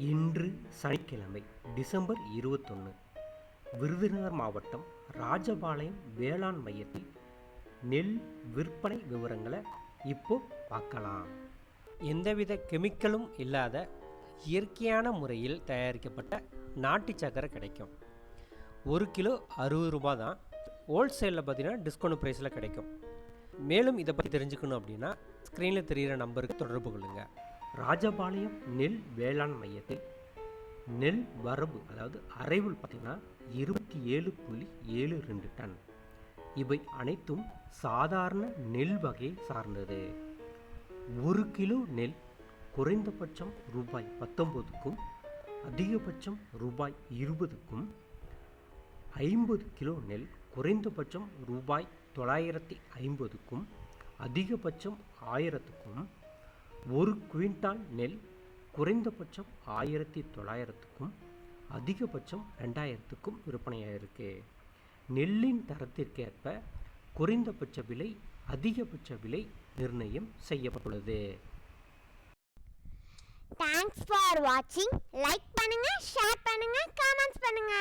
இன்று சனிக்கிழமை டிசம்பர் 21 விருதுநகர் மாவட்டம் ராஜபாளையம் வேளாண் மையத்தில் நெல் விற்பனை விவரங்களை இப்போ பார்க்கலாம். எந்தவித கெமிக்கலும் இல்லாத இயற்கையான முறையில் தயாரிக்கப்பட்ட நாட்டு சக்கரை கிடைக்கும். 1 கிலோ 60 ரூபா தான். ஹோல்சேலில் பார்த்தீங்கன்னா டிஸ்கவுண்ட் ப்ரைஸில் கிடைக்கும். மேலும் இதை பற்றி தெரிஞ்சுக்கணும் அப்படின்னா ஸ்க்ரீனில் தெரிகிற நம்பருக்கு தொடர்பு கொள்ளுங்கள். ராஜபாளையம் நெல் வேளாண் மையத்தில் நெல் வரவு அதாவது அரைவுள் பார்த்திங்கன்னா 27.72 டன். இவை அனைத்தும் சாதாரண நெல் வகையை சார்ந்தது. 1 கிலோ நெல் குறைந்தபட்சம் ரூபாய் 19க்கும் அதிகபட்சம் ரூபாய் 20க்கும், 50 கிலோ நெல் குறைந்தபட்சம் ரூபாய் 950க்கும் அதிகபட்சம் 1000க்கும், 1 குவிண்டால் நெல் குறைந்தபட்சம் 1900க்கும் அதிகபட்சம் 2000க்கும் விற்பனையாயிருக்கு. நெல்லின் தரத்திற்கேற்ப குறைந்தபட்ச விலை அதிகபட்ச விலை நிர்ணயம் செய்யப்பட்டுள்ளது. தேங்க்ஸ் ஃபார் வாட்சிங். லைக் பண்ணுங்க, ஷேர் பண்ணுங்க, கமெண்ட்ஸ் பண்ணுங்க.